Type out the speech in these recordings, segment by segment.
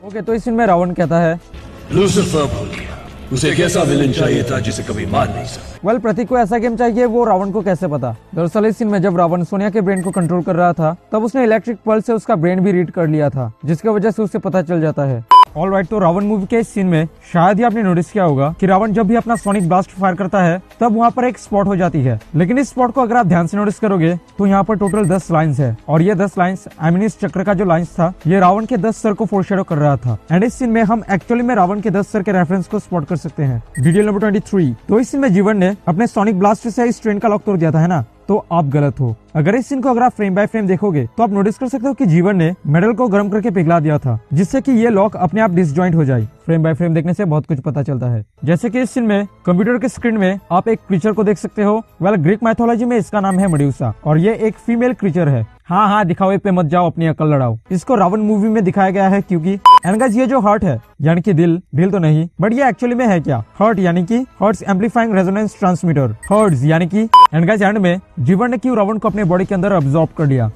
Okay, तो इस scene में रावण कहता है लूसीफर भूल गया, उसे कैसा विलन चाहिए था जिसे कभी मार नहीं सकता। वेल, प्रतीक को ऐसा गेम चाहिए, वो रावण को कैसे पता। दरअसल इस सीन में जब रावण सोनिया के ब्रेन को कंट्रोल कर रहा था, तब उसने इलेक्ट्रिक पल्स से उसका ब्रेन भी रीड कर लिया था, जिसकी वजह से उसे पता चल जाता है। ऑलराइट, तो रावण मूवी के इस सीन में शायद ही आपने नोटिस किया होगा कि रावण जब भी अपना सोनिक ब्लास्ट फायर करता है तब वहाँ पर एक स्पॉट हो जाती है। लेकिन इस स्पॉट को अगर आप ध्यान से नोटिस करोगे तो यहाँ पर टोटल 10 लाइंस है, और ये 10 लाइंस आई मीन इस चक्र का जो लाइंस था ये रावण के 10 सर को फोरशैडो कर रहा था। एंड इस सीन में हम एक्चुअली में रावण के 10 सर के रेफरेंस को स्पॉट कर सकते हैं। डिटेल नंबर 23, तो इस सीन में जीवन ने अपने सोनिक ब्लास्ट से इस ट्रेन का लॉक तोड़ दिया था, है ना। तो आप गलत हो। अगर इस सीन को अगर आप फ्रेम बाय फ्रेम देखोगे तो आप नोटिस कर सकते हो कि जीवन ने मेटल को गर्म करके पिघला दिया था, जिससे कि ये लॉक अपने आप डिसजॉइंट हो जाए। फ्रेम बाय फ्रेम देखने से बहुत कुछ पता चलता है। जैसे कि इस सीन में कंप्यूटर के स्क्रीन में आप एक क्रीचर को देख सकते हो। वेल, ग्रीक मैथोलॉजी में इसका नाम है मेडुसा, और ये एक फीमेल क्रीचर है। हाँ, दिखावे पे मत जाओ, अपनी अकल लड़ाओ। इसको रावण मूवी में दिखाया गया है क्योंकि एंड गाइस, ये जो हार्ट है यानी कि दिल तो नहीं, बट ये एक्चुअली में है क्या? हार्ट यानी कि hertz amplifying resonance transmitter, hertz यानी कि एंड गाइस एंड में जीवन ने क्यों रावण को अपने बॉडी के अंदर अब्सॉर्ब कर लिया।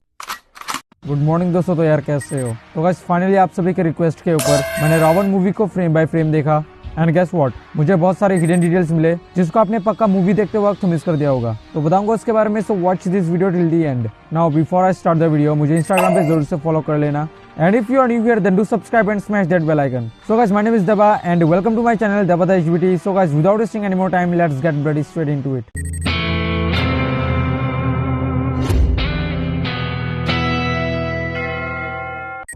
गुड मॉर्निंग दोस्तों, तो यार कैसे हो? तो गाइस फाइनली आप सभी के रिक्वेस्ट के ऊपर मैंने रावण मूवी को फ्रेम बाय फ्रेम देखा, एंड गेस व्हाट, मुझे बहुत सारे हिडन डिटेल्स मिले जिसको आपने पक्का मूवी देखते वक्त मिस कर दिया होगा। तो बताऊंगा उसके बारे में, so watch this video till the and. Now before I start the video, मुझे इंस्टाग्राम पे जरूर से फॉलो कर लेना, and if you are new here then do subscribe and smash that bell icon. So guys, my name is Daba and welcome to my channel Daba the HBT. So guys, without wasting any more time, let's get bloody straight into it.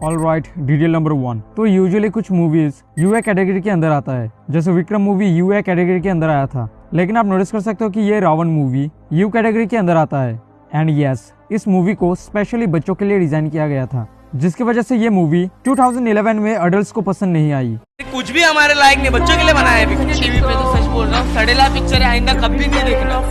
Alright, detail number 1। तो usually कुछ movies UA category के अंदर आता है, जैसे Vikram movie UA category के अंदर आया था। लेकिन आप नोटिस कर सकते हो कि ये रावण मूवी यू कैटेगरी के अंदर आता है। एंड यस, इस मूवी को स्पेशली बच्चों के लिए डिजाइन किया गया था, जिसकी वजह से ये मूवी 2011 में अडल्ट्स को पसंद नहीं आई। कुछ भी हमारे लायक नहीं, बच्चों के लिए बनाया है। टीवी पे तो सच बोल रहा हूँ, सड़ेला पिक्चर है, आइंदा कभी नहीं देखना।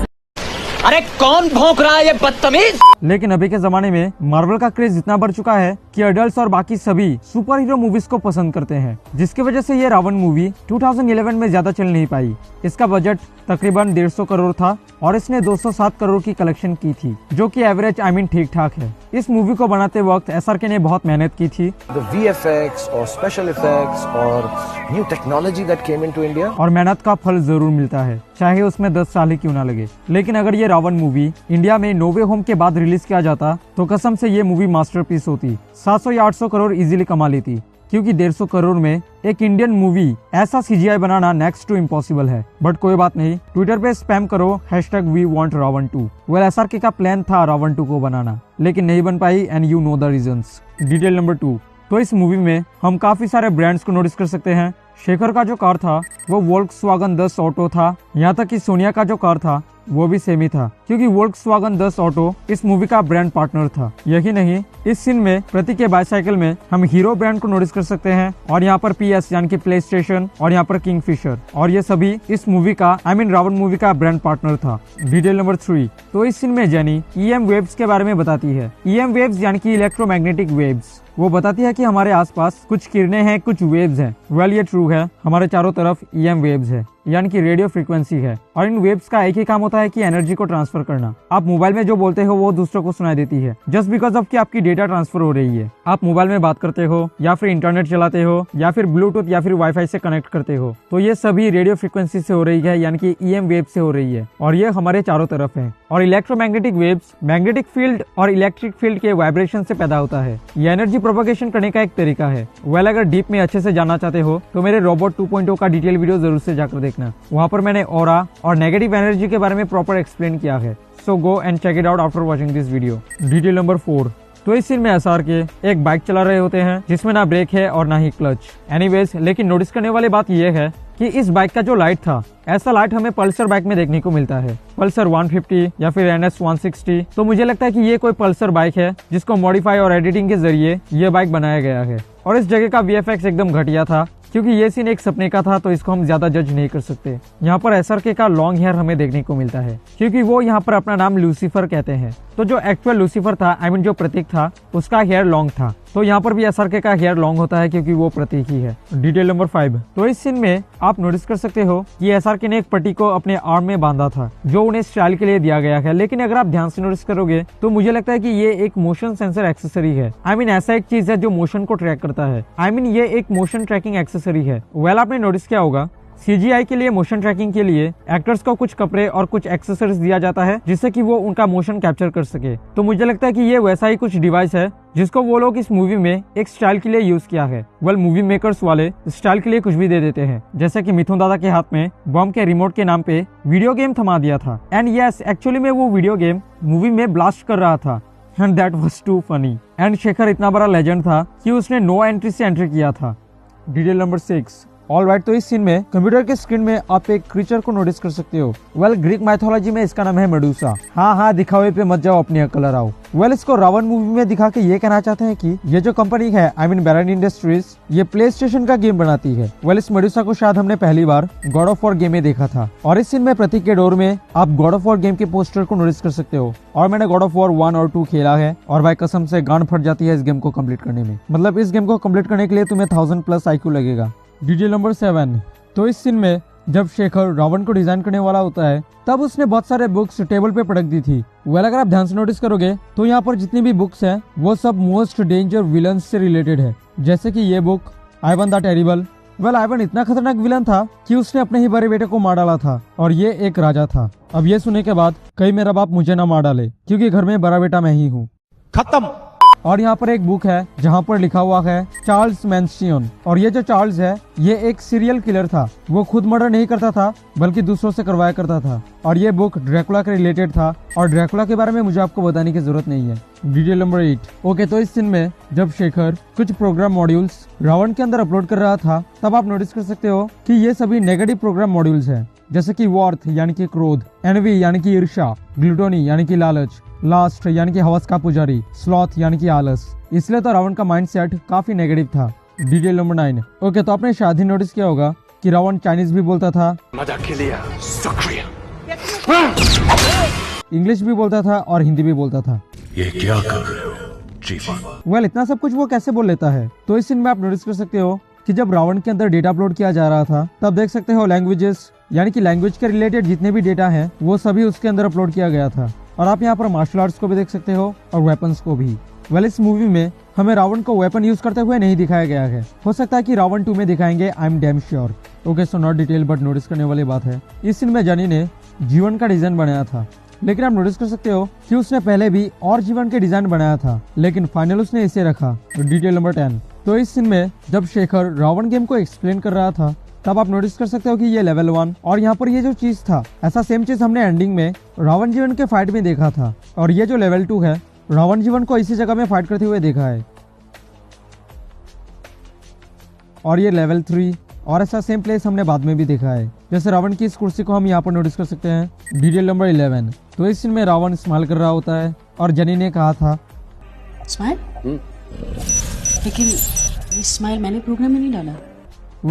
अरे कौन भौंक रहा है ये बदतमीज। लेकिन अभी के जमाने में मार्वल का क्रेज इतना बढ़ चुका है कि अडल्ट्स और बाकी सभी सुपर हीरो मूवीज को पसंद करते हैं, जिसकी वजह से ये रावण मूवी 2011 में ज्यादा चल नहीं पाई। इसका बजट तकरीबन 150 करोड़ था और इसने 207 करोड़ की कलेक्शन की थी, जो कि एवरेज आई मीन ठीक ठाक है। इस मूवी को बनाते वक्त एसआरके ने बहुत मेहनत की थी। The VFX or special effects or new technology that came into India. और मेहनत का फल जरूर मिलता है, चाहे उसमें 10 साल ही क्यों ना लगे। लेकिन अगर ये रावण मूवी इंडिया में नो वे होम के बाद रिलीज किया जाता तो कसम से ये मूवी मास्टरपीस होती। 700 या 800 करोड़ इजीली कमा लेती, क्योंकि 150 करोड़ में एक इंडियन मूवी ऐसा CGI बनाना नेक्स्ट टू इम्पॉसिबल है। बट कोई बात नहीं, ट्विटर पे स्पैम करो #WeWantRavan2। वेल, एसआरके का प्लान था रावण 2 को बनाना, लेकिन नहीं बन पाई and you know the reasons. Detail number 2, तो इस मूवी में हम काफी सारे ब्रांड्स को नोटिस कर सकते हैं। शेखर का जो कार था वो वोल्क्सवागन 10 ऑटो था, यहाँ तक कि सोनिया का जो कार था वो भी सेम ही था, क्योंकि वोल्क्सवागन 10 ऑटो इस मूवी का ब्रांड पार्टनर था। यही नहीं, इस सीन में प्रतीक के बाईसाइकिल में हम हीरो ब्रांड को नोटिस कर सकते हैं, और यहाँ पर PS यानी कि प्ले स्टेशन, और यहाँ पर किंगफिशर, और ये सभी इस मूवी का आई मीन रावण मूवी का ब्रांड पार्टनर था। डिटेल नंबर 3, तो इस सीन में जेनी EM वेव्स के बारे में बताती है। EM वेव्स यानी कि इलेक्ट्रोमैग्नेटिक वेव्स। वो बताती है कि हमारे आसपास कुछ किरणें हैं, कुछ वेव्स हैं। वेल, ये ट्रू है, हमारे चारों तरफ EM वेव्स है, यानी कि रेडियो फ्रीक्वेंसी है, और इन वेव्स का एक ही काम होता है कि एनर्जी को ट्रांसफर करना। आप मोबाइल में जो बोलते हो वो दूसरों को सुनाई देती है, जस्ट बिकॉज ऑफ कि आपकी डेटा ट्रांसफर हो रही है। आप मोबाइल में बात करते हो, या फिर इंटरनेट चलाते हो, या फिर ब्लूटूथ या फिर वाईफाई से कनेक्ट करते हो, तो ये सभी रेडियो फ्रीक्वेंसी से हो रही है, यानी कि EM वेव से हो रही है, और ये हमारे चारों तरफ है। और इलेक्ट्रोमैग्नेटिक वेव्स मैग्नेटिक फील्ड और इलेक्ट्रिक फील्ड के वाइब्रेशन से पैदा होता है। ये एनर्जी प्रोपगेशन करने का एक तरीका है। वेल, अगर डीप में अच्छे से जानना चाहते हो तो मेरे रोबोट 2.0 का डिटेल वीडियो जरूर से जाकर देखना, वहाँ पर मैंने ऑरा और नेगेटिव एनर्जी के बारे में प्रॉपर एक्सप्लेन किया है। So go and check it out after watching this video. Detail number 4, तो इस सीन में एसआरके एक बाइक चला रहे होते हैं जिसमें ना ब्रेक है और ना ही क्लच। एनीवेज, लेकिन नोटिस करने वाली बात यह है कि इस बाइक का जो लाइट था, ऐसा लाइट हमें पल्सर बाइक में देखने को मिलता है, पल्सर 150 या फिर NS 160। तो मुझे लगता है कि ये कोई पल्सर बाइक है जिसको मॉडिफाई और एडिटिंग के जरिए ये बाइक बनाया गया है। और इस जगह का VFX एकदम घटिया था, क्योंकि ये सीन एक सपने का था, तो इसको हम ज्यादा जज नहीं कर सकते। यहाँ पर एसआरके का लॉन्ग हेयर हमें देखने को मिलता है, क्योंकि वो यहाँ पर अपना नाम लूसीफर कहते हैं। तो जो एक्चुअल लूसीफर था आई मीन जो प्रतीक था, उसका हेयर लॉन्ग था। तो यहाँ पर भी SRK का हेयर लॉन्ग होता है क्योंकि वो प्रतीक ही है। डिटेल नंबर 5, तो इस सीन में आप नोटिस कर सकते हो कि SRK ने एक पट्टी को अपने आर्म में बांधा था जो उन्हें स्टाइल के लिए दिया गया है, लेकिन अगर आप ध्यान से नोटिस करोगे तो मुझे लगता है कि ये एक मोशन सेंसर एक्सेसरी है। ऐसा एक चीज है जो मोशन को ट्रैक करता है। ये एक मोशन ट्रैकिंग एक्सेसरी है। आपने नोटिस किया होगा CGI के लिए, मोशन ट्रैकिंग के लिए एक्टर्स को कुछ कपड़े और कुछ एक्सेसरीज दिया जाता है जिससे कि वो उनका मोशन कैप्चर कर सके। तो मुझे लगता है कि ये वैसा ही कुछ डिवाइस है जिसको वो लोग इस मूवी में एक स्टाइल के लिए यूज किया है। मूवी मेकर्स वाले स्टाइल के लिए कुछ भी दे देते हैं, जैसे कि मिथुन दादा के हाथ में बॉम्ब के रिमोट के नाम पे वीडियो गेम थमा दिया था। एंड यस, एक्चुअली में वो वीडियो गेम मूवी में ब्लास्ट कर रहा था। And that was to funny. And Shekhar इतना बड़ा लेजेंड था कि उसने नो एंट्री से एंट्री किया था। डिटेल नंबर 6, ऑलराइट, तो इस सीन में कंप्यूटर के स्क्रीन में आप एक क्रीचर को नोटिस कर सकते हो। ग्रीक माइथोलॉजी में इसका नाम है मेडूसा। हाँ, दिखावे पे मत जाओ, अपनी अकल आओ। इसको रावण मूवी में दिखा के ये कहना चाहते हैं कि ये जो कंपनी है बैरन इंडस्ट्रीज, ये प्ले स्टेशन का गेम बनाती है। इस मेडूसा को शायद हमने पहली बार गॉड ऑफ वॉर गेम में देखा था। और इस सीन में प्रतीक के डोर में आप गॉड ऑफ वॉर गेम के पोस्टर को नोटिस कर सकते हो। और मैंने गॉड ऑफ वॉर 1 और 2 खेला है और भाई कसम से गांड फट जाती है इस गेम को कम्प्लीट करने में। मतलब इस गेम को कम्प्लीट करने के लिए तुम्हें 1000+ IQ लगेगा। डिटेल नंबर 7, तो इस सीन में जब शेखर रावण को डिजाइन करने वाला होता है तब उसने बहुत सारे बुक्स टेबल पे पटक दी थी। अगर आप ध्यान से नोटिस करोगे तो यहाँ पर जितनी भी बुक्स हैं वो सब मोस्ट डेंजर विलन्स से रिलेटेड है। जैसे कि ये book Ivan the terrible. Ivan इतना खतरनाक विलन था कि उसने अपने ही बड़े बेटे को मार डाला था और ये एक राजा था। अब ये सुनने के बाद कहीं मेरा बाप मुझे ना मार डाले क्योंकि घर में बड़ा बेटा मैं ही हूँ। खत्म। और यहाँ पर एक बुक है जहाँ पर लिखा हुआ है चार्ल्स मैंस्टियन। और ये जो चार्ल्स है ये एक सीरियल किलर था। वो खुद मर्डर नहीं करता था बल्कि दूसरों से करवाया करता था। और ये बुक ड्रैकुला के रिलेटेड था और ड्रैकुला के बारे में मुझे आपको बताने की जरूरत नहीं है। डिटेल नंबर 8, ओके, तो इस सीन में जब शेखर कुछ प्रोग्राम मॉड्यूल्स रावण के अंदर अपलोड कर रहा था तब आप नोटिस कर सकते हो कि ये सभी नेगेटिव प्रोग्राम मॉड्यूल्स हैं। जैसे कि वॉर्थ यानी कि क्रोध, एनवी यानी कि ईर्ष्या, ग्लूटोनी यानी कि लालच, लास्ट यानी कि हवस का पुजारी, स्लॉथ यानी कि आलस। इसलिए तो रावण का माइंडसेट काफी नेगेटिव था। डिटेल नंबर 9, ओके, तो आपने शायद ही नोटिस किया होगा कि रावण चाइनीज भी बोलता था, मदद के लिए शुक्रिया। इंग्लिश भी बोलता था और हिंदी भी बोलता था। ये क्या कर रहे हो जीवन? इतना सब कुछ वो कैसे बोल लेता है? तो इस सीन में आप नोटिस कर सकते हो कि जब रावण के अंदर डेटा अपलोड किया जा रहा था तब देख सकते हो लैंग्वेजेस यानी कि लैंग्वेज के रिलेटेड जितने भी डेटा है वो सभी उसके अंदर अपलोड किया गया था। और आप यहाँ पर मार्शल आर्ट्स को भी देख सकते हो और वेपन्स को भी। इस मूवी में हमें रावण को वेपन यूज करते हुए नहीं दिखाया गया है। हो सकता है कि रावण 2 में दिखाएंगे, I am damn sure. Okay, so not detail but notice करने वाली बात है इस सीन में जानी ने जीवन का डिजाइन बनाया था। लेकिन आप नोटिस कर सकते हो कि उसने पहले भी और जीवन के डिजाइन बनाया था लेकिन फाइनल उसने इसे रखा। डिटेल नंबर 10, तो इस सीन में जब शेखर रावण गेम को एक्सप्लेन कर रहा था तब आप नोटिस कर सकते हो कि ये लेवल 1 और यहाँ पर ये जो चीज था ऐसा सेम चीज हमने एंडिंग में रावण जीवन के फाइट में देखा था। और ये जो लेवल 2 है रावण जीवन को इसी जगह में फाइट करते हुए देखा है। और ये लेवल 3 और ऐसा सेम प्लेस हमने बाद में भी देखा है। जैसे रावण की इस कुर्सी को हम यहाँ पर नोटिस कर सकते हैं। डिटेल नंबर 11, तो इस सीन में रावण स्माइल कर रहा होता है और जनी ने कहा था स्माइल, लेकिन ये स्माइल मैंने प्रोग्राम में नहीं डाला।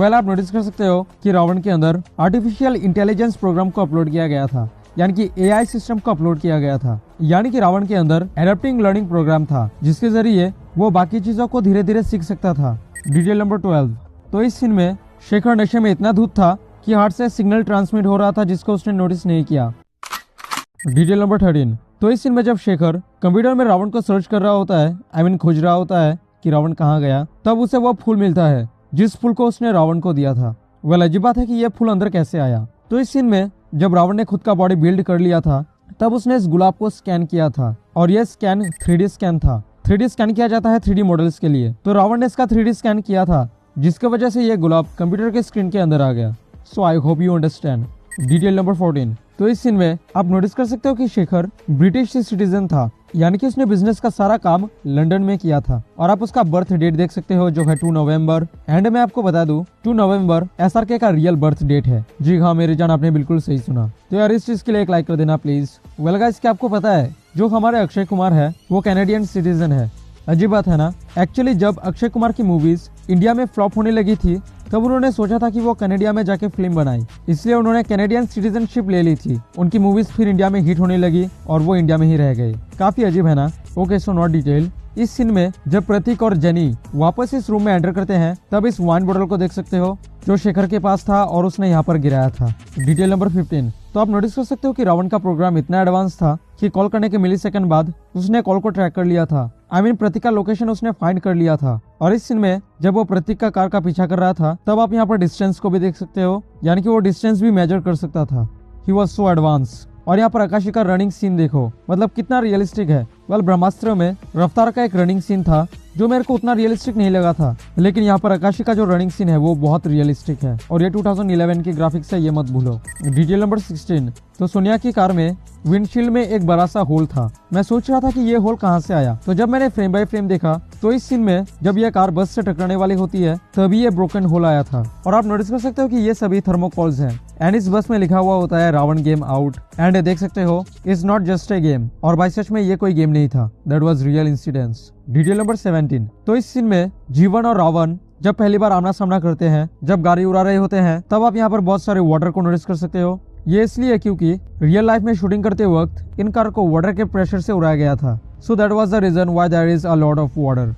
आप नोटिस कर सकते हो कि रावण के अंदर आर्टिफिशियल इंटेलिजेंस प्रोग्राम को अपलोड किया गया था, यानी कि AI सिस्टम को अपलोड किया गया था। यानी कि रावण के अंदर एडेप्टिंग लर्निंग प्रोग्राम था जिसके जरिए वो बाकी चीजों को धीरे धीरे सीख सकता था। डिटेल नंबर 12, तो इस सीन में शेखर नशे में इतना धुत था कि हार्ट से सिग्नल ट्रांसमिट हो रहा था जिसको उसने नोटिस नहीं किया। डिटेल नंबर 13, तो इस सीन में जब शेखर कंप्यूटर में रावण को सर्च कर रहा होता है, खोज रहा होता है कि रावण कहाँ गया, तब उसे वो फूल मिलता है जिस फूल को उसने रावण को दिया था। अजीब बात है कि यह फूल अंदर कैसे आया। तो इस सीन में जब रावण ने खुद का बॉडी बिल्ड कर लिया था तब उसने इस गुलाब को स्कैन किया था और यह स्कैन 3D स्कैन था। 3D स्कैन किया जाता है 3D मॉडल्स के लिए। तो रावण ने इसका 3D स्कैन किया था जिसकी वजह से ये गुलाब कंप्यूटर के स्क्रीन के अंदर आ गया। So I hope you understand. Detail number 14, तो इस सीन में आप नोटिस कर सकते हो कि शेखर ब्रिटिश सिटीजन था, यानी कि उसने बिजनेस का सारा काम लंदन में किया था। और आप उसका बर्थ डेट देख सकते हो जो है 2 नवंबर। एंड मैं आपको बता दूं 2 नवंबर SRK का रियल बर्थ डेट है। जी हाँ मेरे जान, आपने बिल्कुल सही सुना। तो यार इस चीज के लिए एक लाइक कर देना प्लीज। गाइस, क्या आपको पता है जो हमारे अक्षय कुमार है वो कैनेडियन सिटीजन है। अजीब बात है ना। एक्चुअली जब अक्षय कुमार की मूवीज इंडिया में फ्लॉप होने लगी थी तब उन्होंने सोचा था कि वो कनाडा में जाके फिल्म बनाई, इसलिए उन्होंने कैनेडियन सिटीजनशिप ले ली थी। उनकी मूवीज फिर इंडिया में हिट होने लगी और वो इंडिया में ही रह गए। काफी अजीब है ना। Okay, so not detail. इस सीन में जब प्रतीक और जेनी वापस इस रूम में एंटर करते हैं तब इस वाइन बोतल को देख सकते हो जो शेखर के पास था और उसने यहाँ पर गिराया था। Detail number 15। तो आप नोटिस कर सकते हो कि रावण का प्रोग्राम इतना एडवांस था कि कॉल करने के मिलीसेकंड बाद उसने कॉल को ट्रैक कर लिया था। प्रतीक का लोकेशन उसने फाइंड कर लिया था। और इस सीन में जब वो प्रतीक का कार का पीछा कर रहा था तब आप यहाँ पर डिस्टेंस को भी देख सकते हो, यानी कि वो डिस्टेंस भी मेजर कर सकता था। He was so advance. और यहाँ पर आकाशी का रनिंग सीन देखो, मतलब कितना रियलिस्टिक है। ब्रह्मास्त्र में रफ्तार का एक रनिंग सीन था जो मेरे को उतना रियलिस्टिक नहीं लगा था, लेकिन यहाँ पर आकाशी का जो रनिंग सीन है वो बहुत रियलिस्टिक है। और ये 2011 की ग्राफिक्स है, ये मत भूलो। Detail number 16। तो सोनिया की कार में विंडशील्ड में एक बड़ा सा होल था। मैं सोच रहा था कि ये होल कहाँ से आया, तो जब मैंने फ्रेम बाय फ्रेम देखा तो इस सीन में जब ये कार बस से टकराने वाली होती है तभी ये ब्रोकन होल आया था। और आप नोटिस कर सकते हो कि ये सभी थर्मोकॉल्स हैं एंड इस बस में लिखा हुआ होता है रावण गेम आउट एंड देख सकते हो it's not just a game. और बाय सच में ये कोई गेम नहीं था, that was real incidents. Detail number 17। तो इस सीन में जीवन और रावण जब पहली बार आमना सामना करते हैं, जब गाड़ी उड़ा रहे होते हैं, तब आप यहाँ पर बहुत सारे वाटर को नोटिस कर सकते हो। ये इसलिए क्योंकि रियल लाइफ में शूटिंग करते वक्त इन कार को वाटर के प्रेशर से उड़ाया गया था। So that was the reason why there is a lot of water.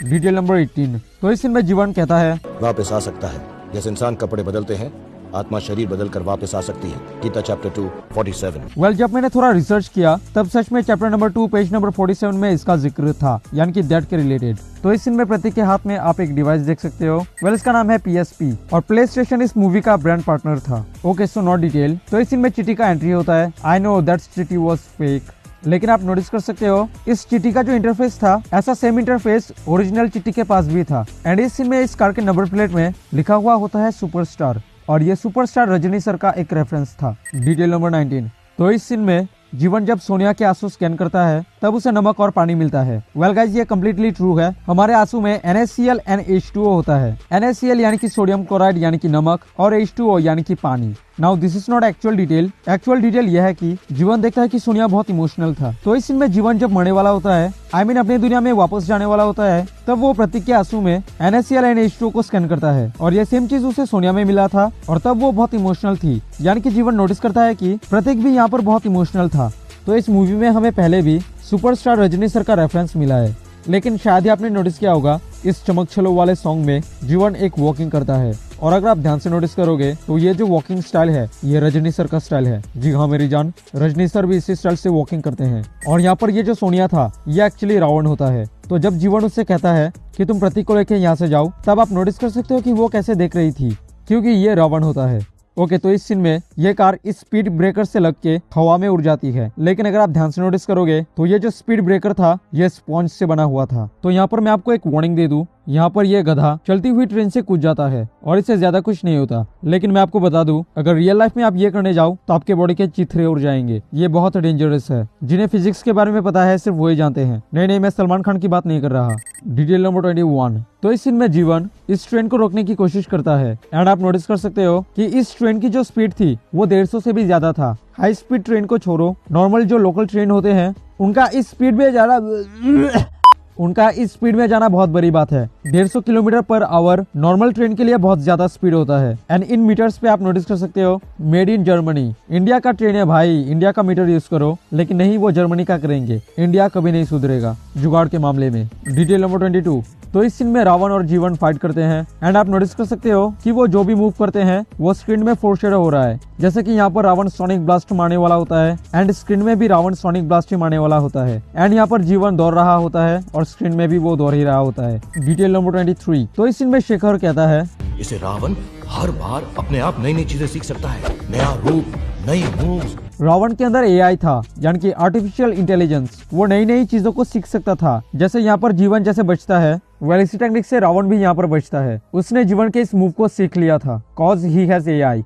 Detail number 18। तो इस सीन में जीवन कहता है वापस आ सकता है, जैसे इंसान कपड़े बदलते हैं आत्मा शरीर बदलकर वापस आ सकती है। गीता चैप्टर 2 47। जब मैंने थोड़ा रिसर्च किया तब सच में चैप्टर नंबर 2 पेज नंबर 47 में इसका जिक्र था, यानी कि दैट के रिलेटेड। तो इस सीन में प्रतीक के हाथ में आप एक डिवाइस देख सकते हो। इसका नाम है PSP और प्ले स्टेशन इस मूवी का ब्रांड पार्टनर था। Okay, so not detail. तो इस सीन में चिट्ठी का एंट्री होता है। आई नो दैट चिट्ठी वाज फेक, लेकिन आप नोटिस कर सकते हो इस चिट्ठी का जो इंटरफेस था ऐसा सेम इंटरफेस ओरिजिनल चिट्ठी के पास भी था। एंड इस सीन में इस कार के नंबर प्लेट में लिखा हुआ होता है सुपरस्टार, और ये सुपरस्टार रजनी सर का एक रेफरेंस था। Detail number 19। तो इस सीन में जीवन जब सोनिया के आंसू स्कैन करता है तब उसे नमक और पानी मिलता है। गाइस, ये कम्प्लीटली ट्रू है। हमारे आंसू में NaCl and H2O होता है। NaCl यानी कि सोडियम क्लोराइड यानी कि नमक, और H2O यानी कि पानी। Now this is not actual detail. Actual detail यह है कि जीवन देखता है कि सोनिया बहुत इमोशनल था। तो इस सीन में जीवन जब मरने वाला होता है, अपनी दुनिया में वापस जाने वाला होता है, तब वो प्रतीक के आंसू में NaCl and H2O को स्कैन करता है और ये सेम चीज उसे सोनिया में मिला था और तब वो बहुत इमोशनल थी। यानी कि जीवन नोटिस करता है कि प्रतीक भी यहाँ पर बहुत इमोशनल था। तो इस मूवी में हमें पहले भी सुपरस्टार रजनी सर का रेफरेंस मिला है, लेकिन शायद ही आपने नोटिस किया होगा इस चमक छलो वाले सॉन्ग में जीवन एक वॉकिंग करता है। और अगर आप ध्यान से नोटिस करोगे तो ये जो वॉकिंग स्टाइल है ये रजनी सर का स्टाइल है। जी हाँ मेरी जान, रजनी सर भी इसी स्टाइल से वॉकिंग करते हैं। और यहाँ पर ये जो सोनिया था ये एक्चुअली रावण होता है। तो जब जीवन उससे कहता है कि तुम प्रतीक को लेके यहाँ से जाओ, तब आप नोटिस कर सकते हो कि वो कैसे देख रही थी, क्योंकि ये रावण होता है। ओके, तो इस सीन में ये कार इस स्पीड ब्रेकर से लग के हवा में उड़ जाती है, लेकिन अगर आप ध्यान से नोटिस करोगे तो ये जो स्पीड ब्रेकर था ये स्पॉन्ज से बना हुआ था। तो यहाँ पर मैं आपको एक वार्निंग दे दूं, यहाँ पर ये गधा चलती हुई ट्रेन से कूद जाता है और इससे ज्यादा कुछ नहीं होता। लेकिन मैं आपको बता दूं, अगर रियल लाइफ में आप ये करने जाओ तो आपके बॉडी के चिथड़े उड़ जाएंगे। ये बहुत डेंजरस है। जिन्हें फिजिक्स के बारे में पता है सिर्फ वही जानते हैं। नहीं, मैं सलमान खान की बात नहीं कर रहा। Detail number 21। तो इस सीन में जीवन इस ट्रेन को रोकने की कोशिश करता है एंड आप नोटिस कर सकते हो कि इस ट्रेन की जो स्पीड थी वो 150 से भी ज्यादा था। हाई स्पीड ट्रेन को छोड़ो, नॉर्मल जो लोकल ट्रेन होते हैं उनका इस स्पीड में जाना बहुत बड़ी बात है। 150 kilometre per hour normal train के लिए बहुत ज्यादा स्पीड होता है। एंड इन मीटर्स पे आप नोटिस कर सकते हो मेड इन जर्मनी। इंडिया का ट्रेन है भाई, इंडिया का मीटर यूज करो। लेकिन नहीं, वो जर्मनी का करेंगे। इंडिया कभी नहीं सुधरेगा जुगाड़ के मामले में। Detail number 22। तो इस सीन में रावण और जीवन फाइट करते हैं एंड आप नोटिस कर सकते हो कि वो जो भी मूव करते हैं वो स्क्रीन में फोरशैडो हो रहा है। जैसे कि यहाँ पर रावण सोनिक ब्लास्ट मारने वाला होता है एंड स्क्रीन में भी रावण सोनिक ब्लास्ट ही मारने वाला होता है। एंड यहाँ पर जीवन दौड़ रहा होता है और स्क्रीन में भी वो दौड़ ही रहा होता है। Detail number 23। तो इस सीन में शेखर कहता है इसे रावण हर बार अपने आप नई नई चीजें सीख सकता है, नया रूप, नई मूव्स। रावण के अंदर AI था, यानी कि आर्टिफिशियल इंटेलिजेंस। वो नई नई चीजों को सीख सकता था। जैसे यहाँ पर जीवन जैसे बचता है, इसी टेक्निक से रावण भी यहाँ पर बचता है। उसने जीवन के इस मूव को सीख लिया था, कॉज ही हैज AI।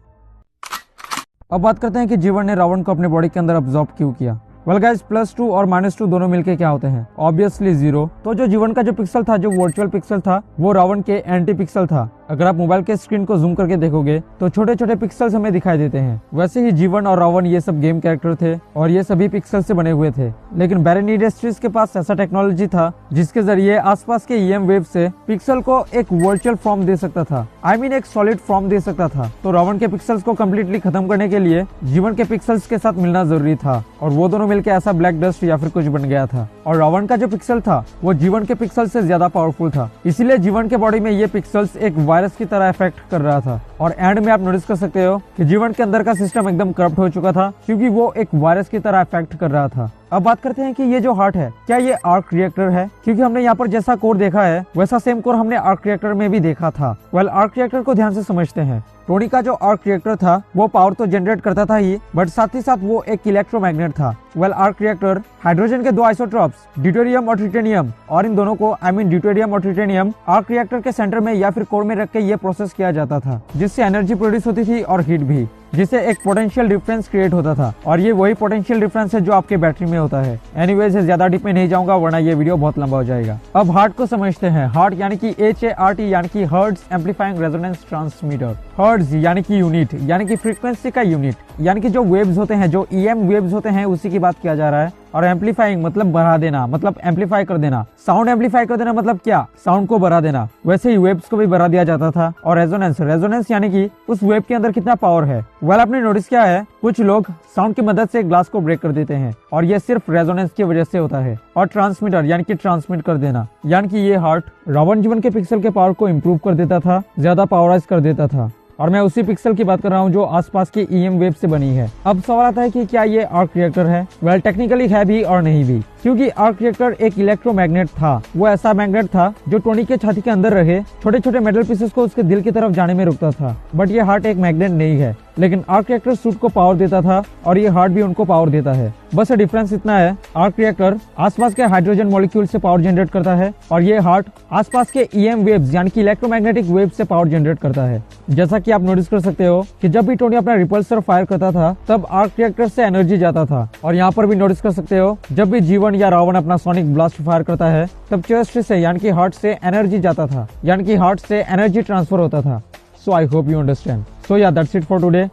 अब बात करते हैं कि जीवन ने रावण को अपने बॉडी के अंदर अब्सॉर्ब क्यों किया। गाइस, +2 और -2 दोनों मिलके क्या होते हैं? ऑब्वियसली 0। तो जो जीवन का जो पिक्सल था, जो वर्चुअल पिक्सल था, वो रावण के एंटी पिक्सल था। अगर आप मोबाइल के स्क्रीन को जूम करके देखोगे तो छोटे छोटे पिक्सल्स हमें दिखाई देते हैं। वैसे ही जीवन और रावण ये सब गेम कैरेक्टर थे और ये सभी पिक्सल से बने हुए थे, लेकिन बैरन इंडस्ट्रीज के पास ऐसा टेक्नोलॉजी था जिसके जरिए आसपास के ईएम वेव से पिक्सल को एक वर्चुअल फॉर्म दे सकता था, एक सॉलिड फॉर्म दे सकता था। तो रावण के पिक्सल्स को कम्प्लीटली खत्म करने के लिए जीवन के पिक्सल्स के साथ मिलना जरूरी था और वो दोनों मिलकर ऐसा ब्लैक डस्ट या फिर कुछ बन गया था। और रावण का जो पिक्सल था वो जीवन के पिक्सल से ज्यादा पावरफुल था, इसीलिए जीवन के बॉडी में ये पिक्सल्स एक वायरस की तरह इफेक्ट कर रहा था। और एंड में आप नोटिस कर सकते हो कि जीवन के अंदर का सिस्टम एकदम करप्ट हो चुका था क्योंकि वो एक वायरस की तरह इफेक्ट कर रहा था। अब बात करते हैं कि ये जो हार्ट है क्या ये आर्क रिएक्टर है, क्योंकि हमने यहाँ पर जैसा कोर देखा है वैसा सेम कोर हमने आर्क रिएक्टर में भी देखा था। आर्क रिएक्टर को ड्यान से समझते हैं। टोनी का जो आर्क रिएक्टर था वो पावर तो जनरेट करता था ही, बट साथ ही साथ वो एक इलेक्ट्रोमैग्नेट था। आर्क रिएक्टर हाइड्रोजन के दो आइसोटॉप्स ड्यूटेरियम और ट्रिटिनियम, और इन दोनों को ड्यूटेरियम और ट्रिटिनियम आर्क रिएक्टर के सेंटर में या फिर कोर में रख के ये प्रोसेस किया जाता था, जिससे एनर्जी प्रोड्यूस होती थी और हीट भी, जिससे एक पोटेंशियल डिफरेंस क्रिएट होता था। और ये वही पोटेंशियल डिफरेंस है जो आपके बैटरी में होता है। एनीवेज ज्यादा डीप में नहीं जाऊंगा वरना ये वीडियो बहुत लंबा हो जाएगा। अब हार्ट को समझते हैं। हार्ट यानी कि HART यानी कि hertz amplifying resonance transmitter. Hertz यानी कि यूनिट यानी कि फ्रीक्वेंसी का यूनिट, यानी कि जो वेव्स होते हैं, जो EM वेव्स होते हैं उसी की बात किया जा रहा है। और एम्पलीफाइंग मतलब बढ़ा देना, मतलब एम्पलीफाई कर देना। साउंड एम्पलीफाई कर देना मतलब क्या? साउंड को बढ़ा देना। वैसे ही वेव्स को भी बढ़ा दिया जाता था। और रेजोनेंस यानी कि उस वेव के अंदर कितना पावर है। आपने नोटिस किया है कुछ लोग साउंड की मदद से ग्लास को ब्रेक कर देते हैं और ये सिर्फ रेजोनेंस की वजह से होता है। और ट्रांसमीटर यानी कि ट्रांसमिट कर देना, यानी कि ये हार्ट रावण जीवन के पिक्सल के पावर को इम्प्रूव कर देता था, ज्यादा पावराइज कर देता था। और मैं उसी पिक्सल की बात कर रहा हूँ जो आसपास के EM वेव से बनी है। अब सवाल आता है कि क्या ये आर्क रिएक्टर है? टेक्निकली है भी और नहीं भी, क्योंकि आर्क रिएक्टर एक इलेक्ट्रोमैग्नेट था। वो ऐसा मैग्नेट था जो टोनी के छाती के अंदर रहे छोटे छोटे मेटल पीसेस को उसके दिल की तरफ जाने में रुकता था। बट ये हार्ट एक मैग्नेट नहीं है, लेकिन आर्क रिएक्टर सूट को पावर देता था और ये हार्ट भी उनको पावर देता है। बस डिफरेंस इतना है, आर्क रिएक्टर आसपास के हाइड्रोजन मॉलिक्यूल से पावर जनरेट करता है और ये हार्ट आसपास के EM वेव्स यानी कि इलेक्ट्रोमैग्नेटिक वेव से पावर जनरेट करता है। जैसा कि आप नोटिस कर सकते हो कि जब भी टोनी अपना रिपल्सर फायर करता था तब आर्क रिएक्टर से एनर्जी जाता था। और यहाँ पर भी नोटिस कर सकते हो जब भी जीवन या रावण अपना सोनिक ब्लास्ट फायर करता है तब चेस्ट से यानी कि हार्ट से एनर्जी जाता था, यानी कि हार्ट से एनर्जी ट्रांसफर होता था। सो आई होप यू अंडरस्टैंड। सो या दैट्स इट फॉर टुडे।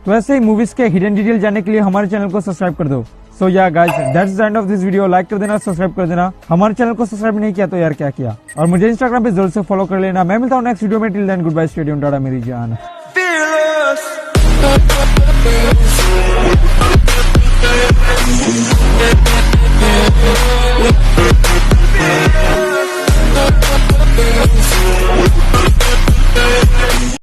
तो ऐसे ही मूवीज के हिडन डिटेल जानने के लिए हमारे चैनल को सब्सक्राइब कर दो। सो या guys that's the end of this video. Like कर देना, सब्सक्राइब कर देना। हमारे चैनल को सब्सक्राइब नहीं किया तो यार क्या किया। और मुझे इंस्टाग्राम पे जरूर से फॉलो कर लेना। मैं मिलता हूँ नेक्स्ट वीडियो में। Till then good bye, stay tuned, tata मेरी जान।